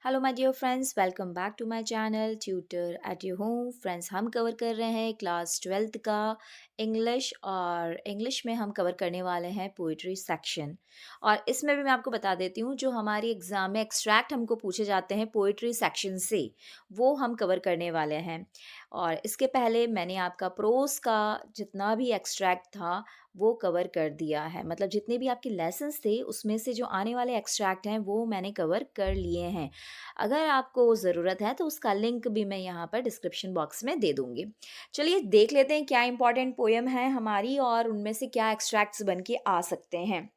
Hello my dear friends, welcome back to my channel tutor at your home. Friends, हम cover कर रहे हैं class 12th का English, और इंग्लिश में हम कवर करने वाले हैं पोइट्री सेक्शन। और इसमें भी मैं आपको बता देती हूँ, जो हमारी एग्ज़ाम में एक्सट्रैक्ट हमको पूछे जाते हैं पोइट्री सेक्शन से, वो हम कवर करने वाले हैं। और इसके पहले मैंने आपका प्रोज़ का जितना भी एक्सट्रैक्ट था वो कवर कर दिया है। मतलब जितने भी आपके लेसन्स थे उसमें से जो आने वाले एक्सट्रैक्ट हैं वो मैंने कवर कर लिए हैं। अगर आपको ज़रूरत है तो उसका लिंक भी मैं यहाँ पर डिस्क्रिप्शन बॉक्स में दे दूँगी। चलिए देख लेते हैं क्या इम्पोर्टेंट पोएम है हमारी और उनमें से क्या एक्सट्रैक्ट्स बन के आ सकते हैं।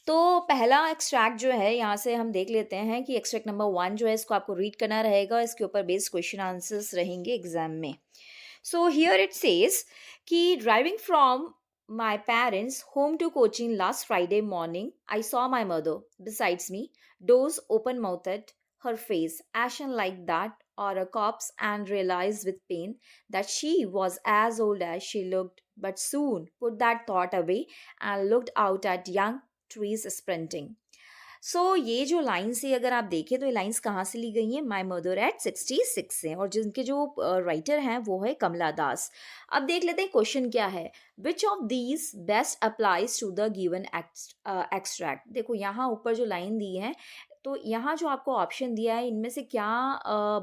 तो पहला एक्सट्रैक्ट जो है यहाँ से हम देख लेते हैं कि एक्सट्रैक्ट नंबर 1 जो है इसको आपको रीड करना रहेगा। इसके ऊपर बेस्ड क्वेश्चन आंसर्स रहेंगे एग्जाम में। सो हियर इट सेज कि driving from my parents home to Cochin last Friday morning, I saw my mother besides me, doors open mouthed, her face ashen like that or a corpse, and realized with pain that she was as old as she looked, but soon put that thought away and looked out at young trees sprinting. ये जो lines है अगर आप देखें तो ये lines कहाँ से ली गई हैं? माय मदर एट 66 से, और जिनके जो राइटर हैं वो है कमला दास। अब देख लेते हैं क्वेश्चन क्या है। Which of these best applies to the given extract. देखो यहाँ ऊपर जो लाइन दी है, तो यहाँ जो आपको ऑप्शन दिया है इनमें से क्या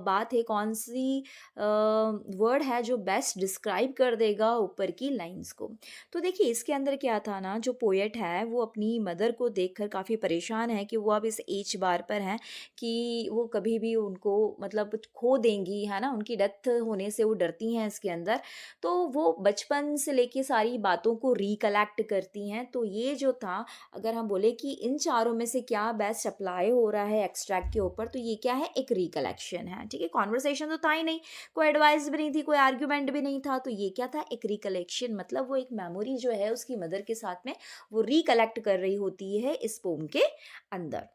बात है, कौन सी वर्ड है जो बेस्ट डिस्क्राइब कर देगा ऊपर की लाइंस को। तो देखिए इसके अंदर क्या था ना, जो पोएट है वो अपनी मदर को देखकर काफ़ी परेशान है कि वो अब इस एज बार पर हैं कि वो कभी भी उनको मतलब खो देंगी, है ना, उनकी डेथ होने से वो डरती हैं इसके अंदर। तो वो बचपन से लेके सारी बातों को रिकलेक्ट करती हैं। तो ये जो था, अगर हम बोले कि इन चारों में से क्या बेस्ट अप्लाई हो रहा है एक्सट्रैक्ट के ऊपर, तो ये क्या है, एक रिकलेक्शन है। ठीक है, कॉन्वर्सेशन तो था ही नहीं, कोई एडवाइस भी नहीं थी, कोई आर्ग्यूमेंट भी नहीं था, तो ये क्या था, एक रिकलेक्शन। मतलब वो एक मेमोरी जो है उसकी मदर के साथ में वो रिकलेक्ट कर रही होती है इस पोम के अंदर।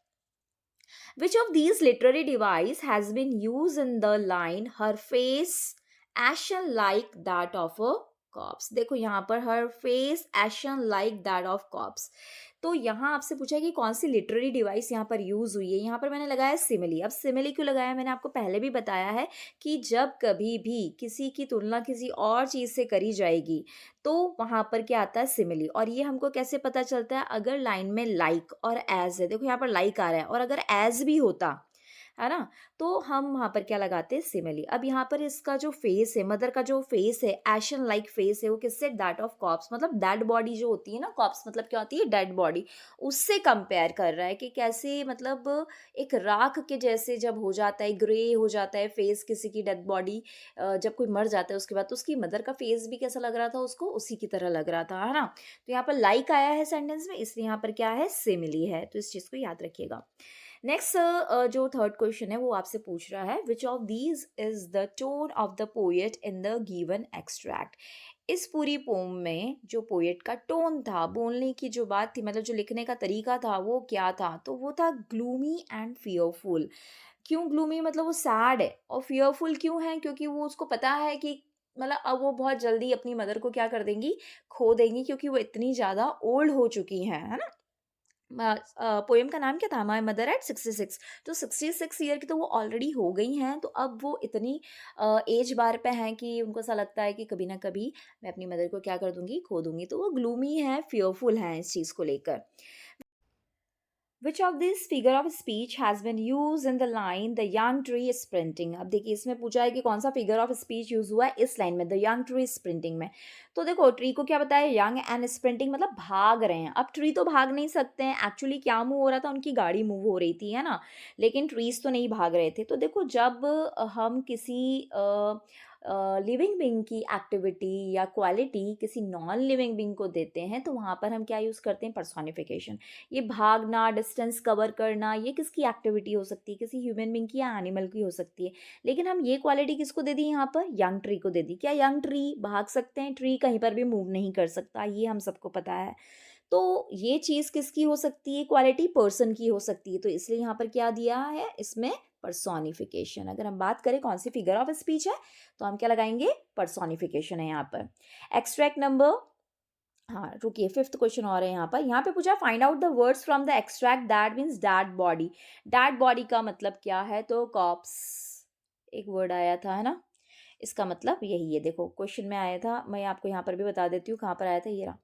Which of these literary device has been used in the line her face ashen like that of a corpse? देखो यहाँ पर her face ashen like that of corpse। तो यहाँ आपसे पूछा है कि कौन सी लिटरेरी डिवाइस यहाँ पर यूज़ हुई है। यहाँ पर मैंने लगाया सिमिली। अब सिमिली क्यों लगाया, मैंने आपको पहले भी बताया है कि जब कभी भी किसी की तुलना किसी और चीज़ से करी जाएगी तो वहाँ पर क्या आता है, सिमिली। और ये हमको कैसे पता चलता है, अगर लाइन में लाइक और एज है, देखो यहाँ पर लाइक आ रहा है और अगर एज भी होता है ना, तो हम वहाँ पर क्या लगाते हैं, सिमिली। अब यहाँ पर इसका जो फेस है, मदर का जो फेस है, एशन लाइक फेस है, वो किससे, दैट ऑफ कॉप्स, मतलब डेड बॉडी जो होती है ना, कॉप्स मतलब क्या होती है, डेड बॉडी, उससे कंपेयर कर रहा है कि कैसे मतलब एक राख के जैसे जब हो जाता है, ग्रे हो जाता है फेस किसी की डेड बॉडी, जब कोई मर जाता है उसके बाद, तो उसकी मदर का फेस भी कैसा लग रहा था उसको, उसी की तरह लग रहा था, है ना। तो यहाँ पर लाइक आया है सेंटेंस में, इसलिए यहाँ पर क्या है, सिमिली है। तो इस चीज़ को याद रखिएगा। नेक्स्ट जो थर्ड क्वेश्चन है वो आपसे पूछ रहा है, which of these is the tone of the poet in the given extract. इस पूरी पोम में जो पोएट का टोन था, बोलने की जो बात थी, मतलब जो लिखने का तरीका था, वो क्या था, तो वो था ग्लूमी एंड फियरफुल। क्यों ग्लूमी, मतलब वो सैड है, और फियरफुल क्यों है, क्योंकि वो उसको पता है कि मतलब अब वो बहुत जल्दी अपनी मदर को क्या कर देंगी, खो देंगी, क्योंकि वो इतनी ज़्यादा ओल्ड हो चुकी हैं, है ना। पोएम का नाम क्या था, माय मदर एट 66। तो 66 ईयर की तो वो ऑलरेडी हो गई हैं, तो अब वो इतनी एज बार पे हैं कि उनको ऐसा लगता है कि कभी ना कभी मैं अपनी मदर को क्या कर दूंगी, खो दूंगी। तो वो ग्लूमी है, फियरफुल हैं इस चीज़ को लेकर। Which of this figure of speech has been used in the line the young tree is sprinting? अब देखिए इसमें पूछा है कि कौन सा फिगर ऑफ स्पीच यूज हुआ है इस लाइन में, द यंग ट्री स्प्रिंटिंग में। तो देखो ट्री को क्या बताया, यंग एंड स्प्रिंटिंग, मतलब भाग रहे हैं। अब ट्री तो भाग नहीं सकते हैं, एक्चुअली क्या मूव हो रहा था, उनकी गाड़ी मूव हो रही थी, है ना, लेकिन ट्रीज तो नहीं भाग रहे थे। तो देखो जब हम किसी लिविंग बीइंग की एक्टिविटी या क्वालिटी किसी नॉन लिविंग बीइंग को देते हैं, तो वहाँ पर हम क्या यूज़ करते हैं, पर्सोनिफिकेशन। ये भागना, डिस्टेंस कवर करना, ये किसकी एक्टिविटी हो सकती है, किसी ह्यूमन बीइंग की या एनिमल की हो सकती है। लेकिन हम ये क्वालिटी किसको दे दी, यहाँ पर यंग ट्री को दे दी। क्या यंग ट्री भाग सकते हैं, ट्री कहीं पर भी मूव नहीं कर सकता, ये हम सबको पता है। तो ये चीज़ किसकी हो सकती है, क्वालिटी पर्सन की हो सकती है। तो इसलिए यहाँ पर क्या दिया है, इसमें पर्सोनिफिकेशन। अगर हम बात करें कौन सी फिगर ऑफ स्पीच है, तो हम क्या लगाएंगे, पर्सोनिफिकेशन है यहाँ पर। एक्सट्रैक्ट नंबर हाँ, रुकिए, फिफ्थ क्वेश्चन और है यहाँ पे पूछा find out the words from the extract that means dead body. Dead body का मतलब क्या है, तो कॉप्स एक वर्ड आया था, है ना। इसका मतलब यही है, देखो क्वेश्चन में आया था, मैं आपको यहाँ पर भी बता देती हूँ कहाँ पर आया था, ये रहा,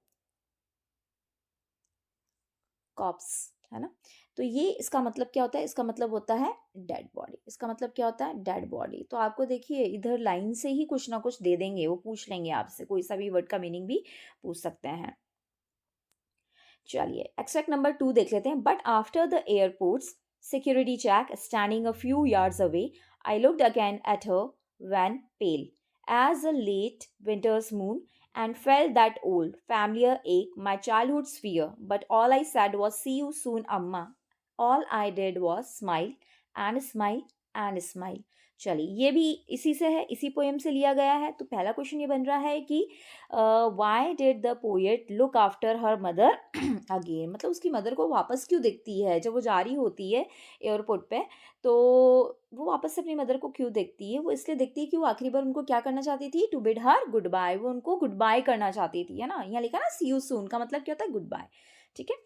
कॉप्स, है ना। तो ये इसका मतलब क्या होता है, इसका मतलब होता है डेड बॉडी। इसका मतलब क्या होता है, डेड बॉडी। तो आपको देखिए इधर लाइन से ही कुछ ना कुछ दे देंगे, वो पूछ लेंगे आपसे, कोई सा भी वर्ड का मीनिंग भी पूछ सकते हैं। चलिए एक्सट्रैक्ट नंबर 2 देख लेते हैं। But after the airports security check standing a few yards away, I looked again at her when pale as a late winter's moon and felt that old familiar ache, my childhood's fear. But all I said was, see you soon, Amma. All I did was smile and smile and smile. चलिए ये भी इसी से है, इसी poem से लिया गया है। तो पहला क्वेश्चन ये बन रहा है कि why did the poet look after her mother again, मतलब उसकी मदर को वापस क्यों देखती है जब वो जा रही होती है एयरपोर्ट पे, तो वो वापस से अपनी मदर को क्यों देखती है, वो इसलिए देखती है कि वो आखिरी बार उनको क्या करना चाहती थी, to bid her good bye, वो उनको गुड बाय करना चाहती थी, है ना। यहाँ लिखा ना सी यू सून, का मतलब क्या होता है, गुड बाय, ठीक है।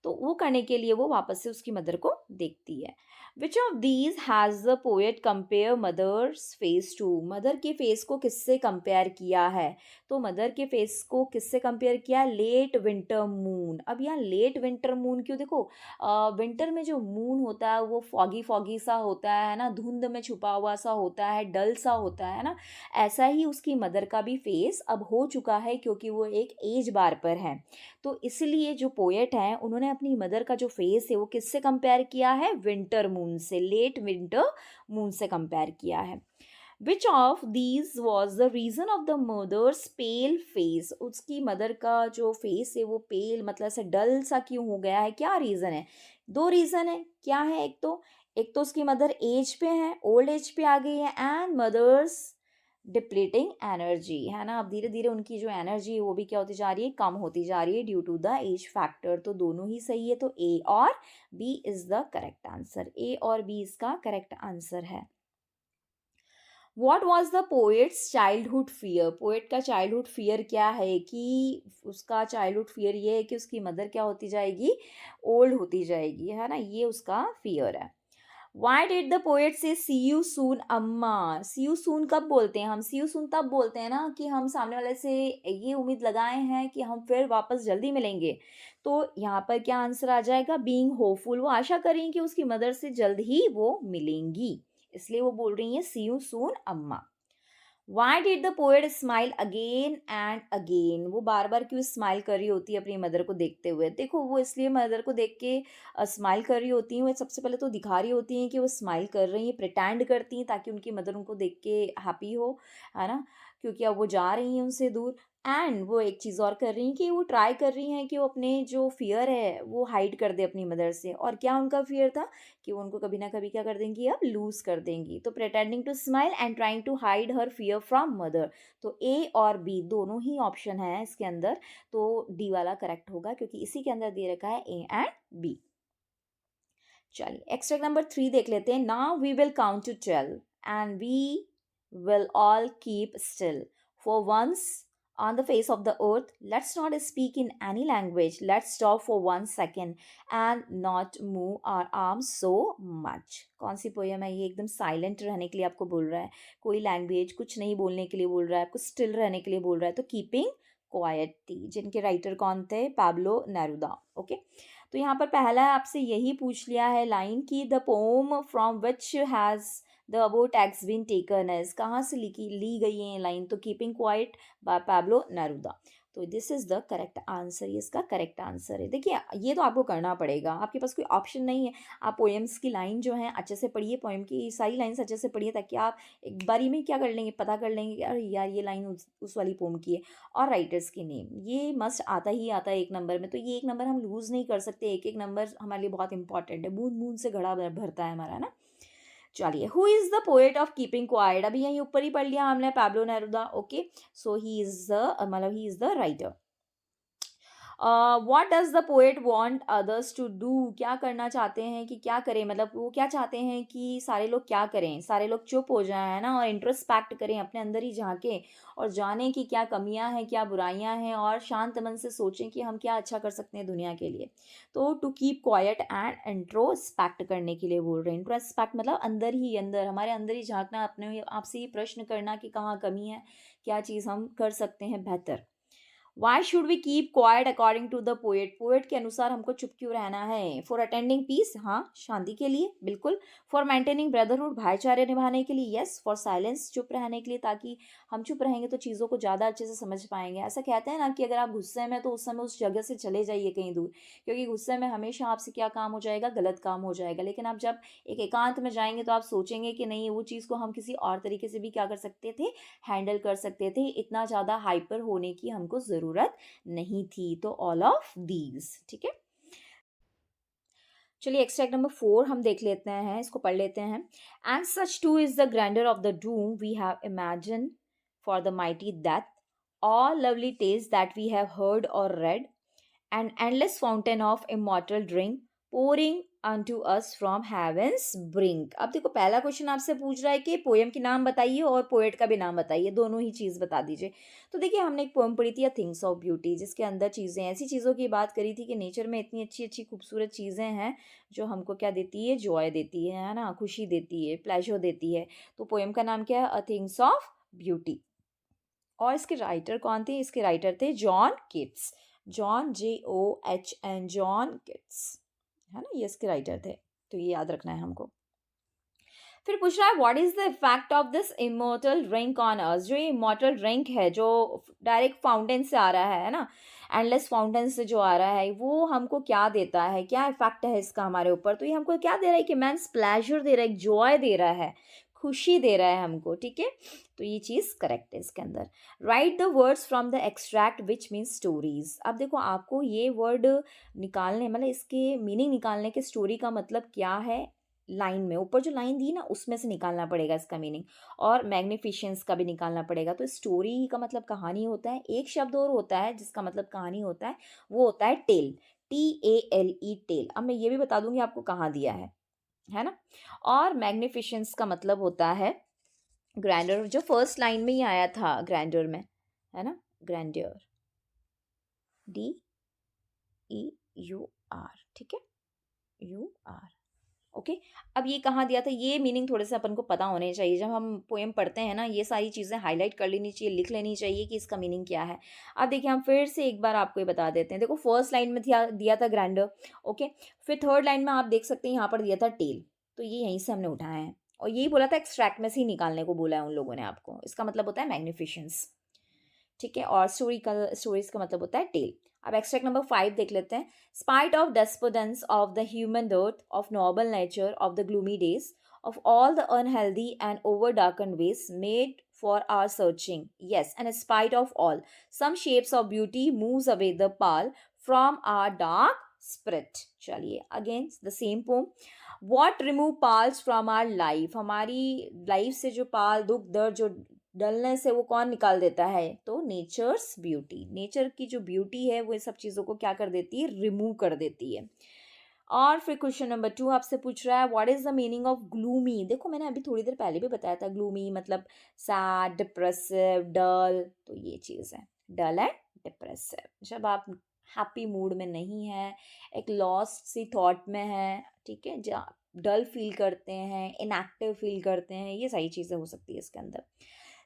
तो वो करने के लिए वो वापस से उसकी मदर को देखती है। Which of these has the poet compare mother's face to, mother के फेस को किससे कंपेयर किया है, तो मदर के फेस को किससे कंपेयर किया, लेट विंटर मून। अब यहाँ लेट विंटर मून क्यों, देखो विंटर में जो मून होता है वो फॉगी फॉगी सा होता है ना, धुंध में छुपा हुआ सा होता है, डल सा होता है ना। ऐसा ही उसकी मदर का भी फेस अब हो चुका है, क्योंकि वो एक एज बार पर है। तो इसलिए जो पोएट हैं उन्होंने अपनी मदर का जो फेस है वो किससे कंपेयर किया है, विंटर मून से, लेट विंटर मून से कंपेयर किया है। Which of these was the reason of the mother's pale face, उसकी मदर का जो फेस है वो पेल मतलब ऐसे डल सा क्यों हो गया है, क्या रीजन है, दो रीजन है, क्या है, एक तो उसकी मदर एज पे है, ओल्ड एज पे आ गई है, एंड मदर्स डिप्लीटिंग एनर्जी, है ना। अब धीरे धीरे उनकी जो एनर्जी है वो भी क्या होती जा रही है, कम होती जा रही है due to the age factor. तो दोनों ही सही है, तो ए और B is the correct answer, A और बी इसका करेक्ट आंसर है। What was the poet's childhood fear, poet का चाइल्डहुड फियर क्या है, कि उसका चाइल्डहुड फियर ये है कि उसकी मदर क्या होती जाएगी, ओल्ड होती जाएगी, है ना, ये उसका फियर है। वाई डिड द पोएट से सी यू सून अम्मा, सी यू सून कब बोलते हैं हम, सी यू सून तब बोलते हैं ना कि हम सामने वाले से ये उम्मीद लगाए हैं कि हम फिर वापस जल्दी मिलेंगे। तो यहाँ पर क्या आंसर आ जाएगा, बीइंग होपफुल, वो आशा करें कि उसकी मदर से जल्द ही वो मिलेंगी, इसलिए वो बोल रही हैं सी यू सून अम्मा। Why did the poet smile again and again, वो बार बार क्यों स्माइल कर रही होती है अपनी मदर को देखते हुए, देखो वो इसलिए मदर को देख के स्माइल कर रही होती हैं, वो सबसे पहले तो दिखा रही होती हैं कि वो स्माइल कर रही हैं, प्रिटेंड करती हैं ताकि उनकी मदर उनको देख के हैप्पी हो, है ना, क्योंकि अब वो जा रही हैं उनसे दूर। एंड वो एक चीज़ और कर रही हैं कि वो ट्राई कर रही हैं कि वो अपने जो फियर है वो हाइड कर दे अपनी मदर से, और क्या उनका फियर था कि वो उनको कभी ना कभी क्या कर देंगी, अब लूज कर देंगी। तो pretending to smile and trying to hide her fear from mother, तो ए और बी दोनों ही ऑप्शन है इसके अंदर, तो डी वाला करेक्ट होगा क्योंकि इसी के अंदर दे रखा है ए एंड बी। चलिए एक्सट्रैक्ट नंबर 3 देख लेते हैं। Now we will count to 12 and we will all keep still for once on the face of the earth. Let's not speak in any language. Let's stop for 1 second and not move our arms so much. कौन सी poem है ये, एकदम silent रहने के लिए आपको बोल रहा है, कोई लैंग्वेज कुछ नहीं बोलने के लिए बोल रहा है, आपको स्टिल रहने के लिए बोल रहा है। तो कीपिंग क्वाइट थी, जिनके राइटर कौन थे, पाब्लो नेरुदा। ओके, तो यहाँ पर पहला आपसे यही पूछ लिया है लाइन की the poem from which has the above text been taken as, कहाँ से ली गई है ये लाइन, तो keeping quiet by Pablo Neruda. तो this is the correct answer, ये इसका करेक्ट आंसर है। देखिए ये तो आपको करना पड़ेगा, आपके पास कोई ऑप्शन नहीं है। आप पोएम्स की लाइन जो है अच्छे से पढ़िए, पोएम की सारी लाइन्स अच्छे से पढ़िए, ताकि आप एक बारी में क्या कर लेंगे, पता कर लेंगे कि अरे यार ये लाइन उस वाली पोम की है, और राइटर्स की नेम, ये मस्ट आता ही आता है एक नंबर में। तो ये एक नंबर हम लूज़ नहीं कर सकते, एक एक नंबर हमारे लिए बहुत इंपॉर्टेंट है, बूंद बूंद से घड़ा भरता है हमारा ना। चलिए, who is the poet of keeping quiet, अभी यहीं ऊपर ही पढ़ लिया हमने, Pablo Neruda. Okay, so he is the मतलब he is the writer. What does the poet want others to do, क्या करना चाहते हैं कि क्या करें, मतलब वो क्या चाहते हैं कि सारे लोग क्या करें, सारे लोग चुप हो जाएं, है ना, और इंट्रोस्पेक्ट करें, अपने अंदर ही झांकें और जानें कि क्या कमियां हैं, क्या बुराइयां हैं, और शांत मन से सोचें कि हम क्या अच्छा कर सकते हैं दुनिया के लिए। तो to keep quiet and introspect करने के लिए बोल रहे हैं। इंट्रोस्पेक्ट मतलब अंदर ही अंदर, हमारे अंदर ही झांकना, अपने आप से ये प्रश्न करना कि कहाँ कमी है, क्या चीज़ हम कर सकते हैं बेहतर। Why should we keep quiet according to the poet, poet के अनुसार हमको चुप क्यों रहना है। फॉर अटेंडिंग पीस, हाँ शांति के लिए बिल्कुल। फॉर मेंटेनिंग ब्रदरहुड, भाईचारे निभाने के लिए। यस। फॉर साइलेंस, चुप रहने के लिए, ताकि हम चुप रहेंगे तो चीज़ों को ज़्यादा अच्छे से समझ पाएंगे। ऐसा कहते हैं ना कि अगर आप गुस्से में, तो उस समय उस जगह से चले जाइए कहीं दूर, क्योंकि गुस्से में हमेशा आपसे क्या काम हो जाएगा, गलत काम हो जाएगा। लेकिन आप जब एक एकांत में जाएंगे तो आप सोचेंगे कि नहीं, वो चीज़ को हम किसी और तरीके से भी क्या कर सकते थे, हैंडल कर सकते थे, इतना ज़्यादा हाइपर होने की हमको ज़रूरत नहीं थी। तो ऑल ऑफ दीज, ठीक है। चलिए एक्सट्रैक्ट नंबर 4 हम देख लेते हैं, इसको पढ़ लेते हैं। And such too is the grandeur of the doom we have imagine for the mighty death, all lovely tales that we have heard or read, an endless fountain of immortal drink pouring unto us from heaven's brink। अब देखो पहला question आपसे पूछ रहा है कि poem की नाम बताइए और पोएट का भी नाम बताइए, दोनों ही चीज़ बता दीजिए। तो देखिए हमने एक पोएम पढ़ी थी, थिंग्स ऑफ ब्यूटी, जिसके अंदर चीज़ें, ऐसी चीज़ों की बात करी थी कि नेचर में इतनी अच्छी अच्छी खूबसूरत चीज़ें हैं जो हमको क्या देती है, जॉय देती है ना, खुशी देती है, प्लेजर देती है। तो पोएम का नाम क्या है, अ थिंग्स ऑफ ब्यूटी। और इसके राइटर कौन थे, इसके राइटर थे John Keats, John JOHN, John Keats, है ना, ये इसके राइटर थे। तो ये याद रखना है हमको। फिर पूछ रहा है what is the effect of this immortal drink on us, जो ये इमोर्टल ड्रिंक है जो डायरेक्ट फाउंटेन से आ रहा है ना, एंडलेस फाउंटेन से जो आ रहा है, वो हमको क्या देता है, क्या इफेक्ट है इसका हमारे ऊपर। तो ये हमको क्या दे रहा है कि मैंस प्लेजर दे रहा है, जॉय दे रहा है, खुशी दे रहा है हमको, ठीक है। तो ये चीज़ करेक्ट है इसके अंदर। Right the words from the extract which means stories. अब देखो आपको ये वर्ड निकालने, मतलब इसके मीनिंग निकालने के, स्टोरी का मतलब क्या है, लाइन में ऊपर जो लाइन दी ना उसमें से निकालना पड़ेगा इसका मीनिंग, और मैग्निफिशेंस का भी निकालना पड़ेगा। तो स्टोरी का मतलब कहानी होता है, एक शब्द और होता है जिसका मतलब कहानी होता है, वो होता है टेल, TALE, टेल। अब मैं ये भी बता दूंगी आपको कहाँ दिया है ना। और मैग्निफिशेंस का मतलब होता है ग्रैंडर, जो फर्स्ट लाइन में ही आया था ग्रैंडर में, है ना, ग्रैंडियर, DEUR, ठीक है, UR। ओके। अब ये कहाँ दिया था, ये मीनिंग थोड़े से अपन को पता होने चाहिए, जब हम पोएम पढ़ते हैं ना, ये सारी चीज़ें हाईलाइट कर लेनी चाहिए, लिख लेनी चाहिए कि इसका मीनिंग क्या है। अब देखिए हम फिर से एक बार आपको ये बता देते हैं। देखो फर्स्ट लाइन में दिया था ग्रैंडर, ओके। फिर थर्ड लाइन में आप देख सकते हैं यहाँ पर दिया था टेल, तो ये यहीं से हमने उठाया है, और यही बोला था एक्सट्रैक्ट में से ही निकालने को बोला है उन लोगों ने आपको। इसका मतलब होता है मैग्निफिशेंस, ठीक है, और स्टोरीज का मतलब होता है टेल। अब एक्सट्रैक्ट नंबर 5 देख लेते हैं। Spite of despondence of the human dearth, of noble nature, of the gloomy days, of all the unhealthy and over darkened ways made for our searching. Yes, and in spite of all, some shapes of beauty moves away the pall from our dark spirit. चलिए again the same poem. What remove pals from our life? हमारी life से जो पाल, दुख दर्द जो डलने से, वो कौन निकाल देता है, तो नेचर्स ब्यूटी, नेचर की जो ब्यूटी है वो ये सब चीज़ों को क्या कर देती है, रिमूव कर देती है। और फिर क्वेश्चन नंबर 2 आपसे पूछ रहा है what is the meaning of gloomy. देखो मैंने अभी थोड़ी देर पहले भी बताया था, ग्लूमी मतलब सैड, डिप्रेसिव, डल, तो ये चीज़ है, डल एंड डिप्रेसिव, जब आप हैप्पी मूड में नहीं है, एक लॉस्ट सी थॉट में है, ठीक है, जहाँ डल फील करते हैं, इनएक्टिव फील करते हैं, ये सारी चीज़ें हो सकती है इसके अंदर।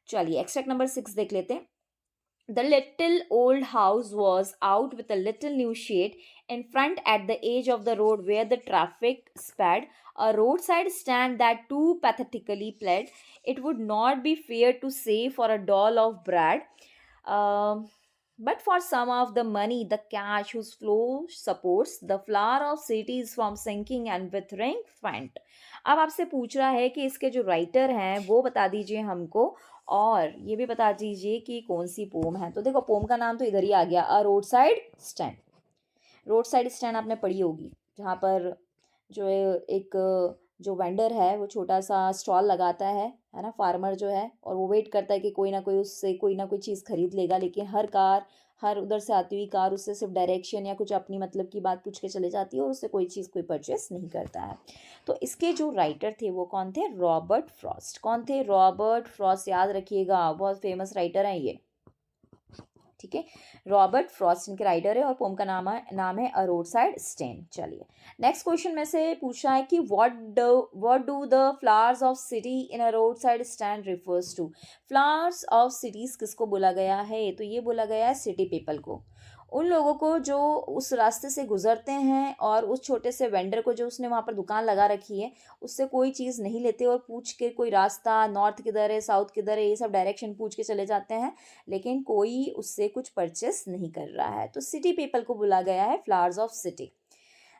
चलिए एक्सट्रैक्ट नंबर 6 देख लेते हैं। The little old house was out with a little new shade in front at the edge of the road where the traffic sped, a roadside stand that too pathetically pled, it would not be fair to say for a doll of bread, um, but for some of the money, the cash whose flow supports the flower of cities from sinking and withering faint। अब आपसे पूछ रहा है कि इसके जो writer हैं वो बता दीजिए हमको, और ये भी बता दीजिए कि कौन सी पोम है। तो देखो पोम का नाम तो इधर ही आ गया, a road side stand. Road side stand आपने पढ़ी होगी, जहाँ पर जो है एक जो वेंडर है वो छोटा सा स्टॉल लगाता है ना, फार्मर जो है, और वो वेट करता है कि कोई ना कोई उससे कोई ना कोई चीज़ खरीद लेगा, लेकिन हर उधर से आती हुई कार उससे सिर्फ डायरेक्शन या कुछ अपनी मतलब की बात पूछ के चले जाती है और उससे कोई चीज़ कोई परचेस नहीं करता है। तो इसके जो राइटर थे वो कौन थे? Robert Frost. कौन थे? रॉबर्ट फ्रॉस्ट, याद रखिएगा, बहुत फेमस राइटर हैं ये। ठीक है, रॉबर्ट फ्रॉस्ट इनके राइटर है और पोम का नाम है अ रोड साइड स्टैंड। चलिए, नेक्स्ट क्वेश्चन में से पूछा है कि what do the flowers of city in a road side stand refers to. Flowers of cities किसको बोला गया है? तो ये बोला गया है सिटी पीपल को, उन लोगों को जो उस रास्ते से गुजरते हैं और उस छोटे से वेंडर को जो उसने वहाँ पर दुकान लगा रखी है उससे कोई चीज़ नहीं लेते और पूछ के कोई रास्ता नॉर्थ किधर है साउथ किधर है ये सब डायरेक्शन पूछ के चले जाते हैं, लेकिन कोई उससे कुछ परचेस नहीं कर रहा है। तो सिटी पीपल को बोला गया है flowers of city.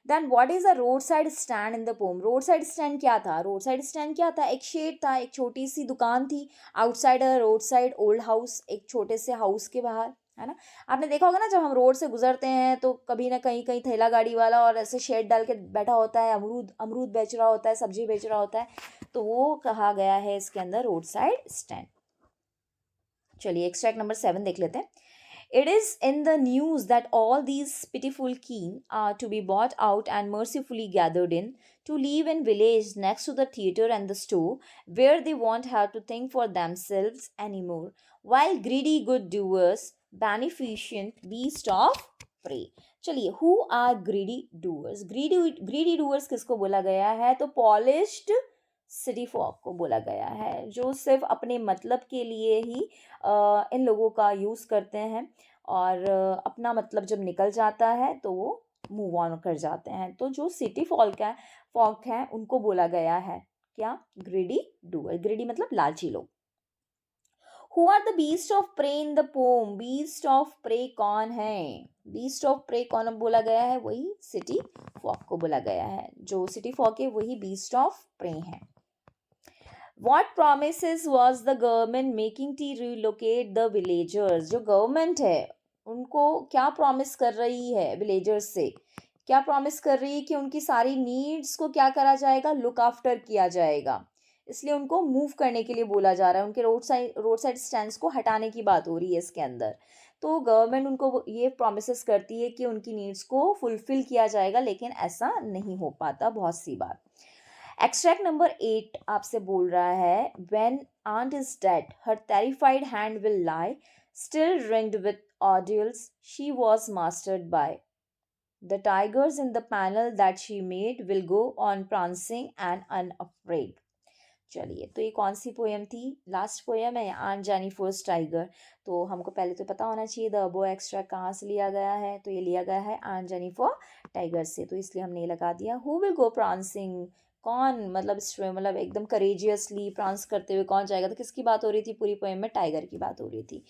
Then what is a road side stand in the poem? Road side stand क्या था? रोड साइड स्टैंड क्या था? एक शेड था, एक छोटी सी दुकान थी आउटसाइड अ रोड साइड ओल्ड हाउस, एक छोटे से हाउस के बाहर, है ना। आपने देखा होगा ना, जब हम रोड से गुजरते हैं तो कभी ना कहीं कहीं ठेला गाड़ी वाला और ऐसे शेड डाल के बैठा होता है, अमरूद अमरूद बेच रहा होता है, सब्जी बेच रहा होता है, तो वो कहा गया है इसके अंदर रोड साइड स्टैंड। चलिए, एक्सट्रैक्ट नंबर 7 देख लेते हैं। It is in the news that all these pitiful keen are to be bought out and mercifully gathered in to live in village next to the theatre and the store where they won't have to think for themselves anymore, while greedy good doers beneficent beast of prey. चलिए, who are greedy doers? greedy doers किसको बोला गया है? तो polished city Fock को बोला गया है, जो सिर्फ अपने मतलब के लिए ही इन लोगों का यूज़ करते हैं और अपना मतलब जब निकल जाता है तो वो मूव ऑन कर जाते हैं। तो जो सिटी फॉक है उनको बोला गया है क्या? Greedy doer. ग्रीडी मतलब लालची लोग। Who are the beast of prey in the poem? Beast of prey कौन है? बीस्ट ऑफ प्रे कौन बोला गया है? वही सिटी फॉक को बोला गया है। जो सिटी फॉक है वही बीस्ट ऑफ प्रे है। What promises was the government making to relocate the villagers? जो गवर्नमेंट है उनको क्या प्रॉमिस कर रही है विलेजर्स से? क्या प्रॉमिस कर रही है कि उनकी सारी नीड्स को क्या करा जाएगा? लुक आफ्टर किया जाएगा, इसलिए उनको मूव करने के लिए बोला जा रहा है। उनके रोड साइड स्टैंड्स को हटाने की बात हो रही है इसके अंदर। तो गवर्नमेंट उनको ये प्रॉमिसेस करती है कि उनकी नीड्स को फुलफिल किया जाएगा, लेकिन ऐसा नहीं हो पाता बहुत सी बार। एक्सट्रैक्ट नंबर 8 आपसे बोल रहा है, when aunt is dead her terrified hand will lie still ringed with ordeals she was mastered by the tigers in the panel that she made will go on prancing and unafraid. चलिए, तो ये कौन सी poem थी? Last poem है आन Jennifer's tiger. तो हमको पहले तो पता होना चाहिए द अबो एक्सट्रैक्ट कहाँ से लिया गया है। तो ये लिया गया है आन जानी फॉर टाइगर से, तो इसलिए हमने ये लगा दिया। Who will go prancing? कौन मतलब एकदम करेजियसली प्रांस करते हुए कौन जाएगा? तो किसकी बात हो रही थी पूरी पोएम में? टाइगर की बात हो रही थी।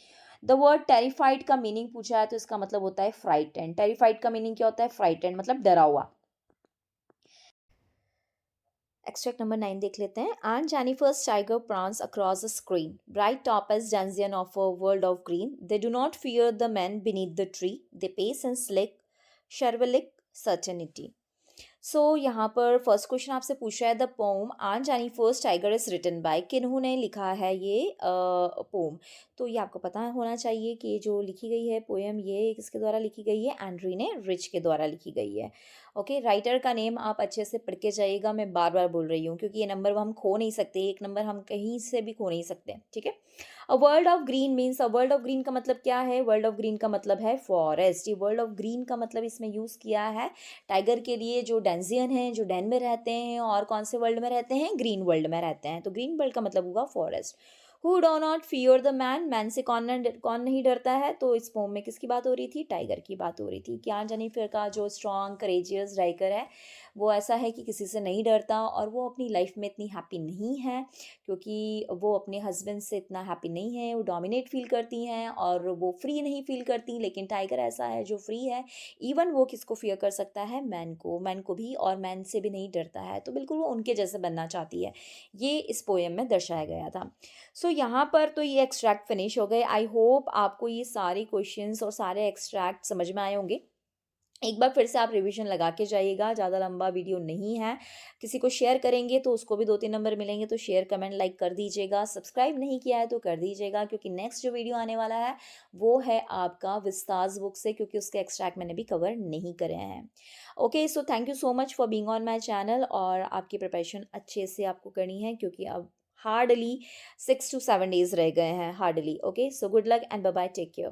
द वर्ड टेरिफाइड का मीनिंग पूछा है तो इसका मतलब होता है फ्राइटेंड। टेरिफाइड का मीनिंग क्या होता है? फ्राइटेंड मतलब डरा हुआ। एक्सट्रैक्ट नंबर 9 देख लेते हैं। Aunt Jennifer's tiger prance across the screen, bright top as Janzian of a world of green. They do not fear the men beneath the tree. They pace and slick, Sherwilic certainty. सो यहाँ पर first question आपसे पूछा है the poem aunt Jennifer's tiger is written by, किन्होंने लिखा है ये pome? तो ये आपको पता होना चाहिए कि जो लिखी गई है पोएम ये किसके द्वारा लिखी गई है? एंड्रीने रिच के द्वारा लिखी गई है। ओके, राइटर का नेम आप अच्छे से पढ़ के जाइएगा, मैं बार बार बोल रही हूँ क्योंकि ये नंबर हम खो नहीं सकते, एक नंबर हम कहीं से भी खो नहीं सकते। ठीक है, a world of green means, a world of green का मतलब क्या है? वर्ल्ड ऑफ ग्रीन का मतलब है फॉरेस्ट। ये वर्ल्ड ऑफ ग्रीन का मतलब इसमें यूज़ किया है टाइगर के लिए जो डेंजियन हैं, जो डेन में रहते हैं और कौन से वर्ल्ड में रहते हैं? ग्रीन वर्ल्ड में रहते हैं। तो ग्रीन वर्ल्ड का मतलब होगा forest. Who do not fear the man? Man से कौन नहीं डरता है? तो इस पोम में किसकी बात हो रही थी? टाइगर की बात हो रही थी। क्या जेनिफर का जो स्ट्रॉन्ग करेजियस राइकर है वो ऐसा है कि किसी से नहीं डरता और वो अपनी लाइफ में इतनी हैप्पी नहीं है क्योंकि वो अपने हस्बैंड से इतना हैप्पी नहीं है, वो डोमिनेट फील करती हैं और वो फ्री नहीं फील करती। लेकिन टाइगर ऐसा है जो फ्री है, इवन वो किसको फियर कर सकता है? मैन को भी, और मैन से भी नहीं डरता है। तो बिल्कुल वो उनके जैसे बनना चाहती है, ये इस पोएम में दर्शाया गया था। सो यहाँ पर तो ये एक्सट्रैक्ट फिनिश हो गए। आई होप आपको ये सारे क्वेश्चंस और सारे एक्सट्रैक्ट समझ में आए होंगे। एक बार फिर से आप रिवीजन लगा के जाइएगा, ज़्यादा लंबा वीडियो नहीं है। किसी को शेयर करेंगे तो उसको भी 2-3 नंबर मिलेंगे, तो शेयर, कमेंट, लाइक कर दीजिएगा। सब्सक्राइब नहीं किया है तो कर दीजिएगा, क्योंकि नेक्स्ट जो वीडियो आने वाला है वो है आपका विस्ताज बुक से, क्योंकि उसके एक्सट्रैक्ट मैंने भी कवर नहीं करे हैं। Okay, so thank you so much for being on my channel, और आपकी प्रिपरेशन अच्छे से आपको करनी है, क्योंकि अब हार्डली 6 to 7 डेज़ रह गए हैं hardly. Okay, so good luck and bye bye, take care.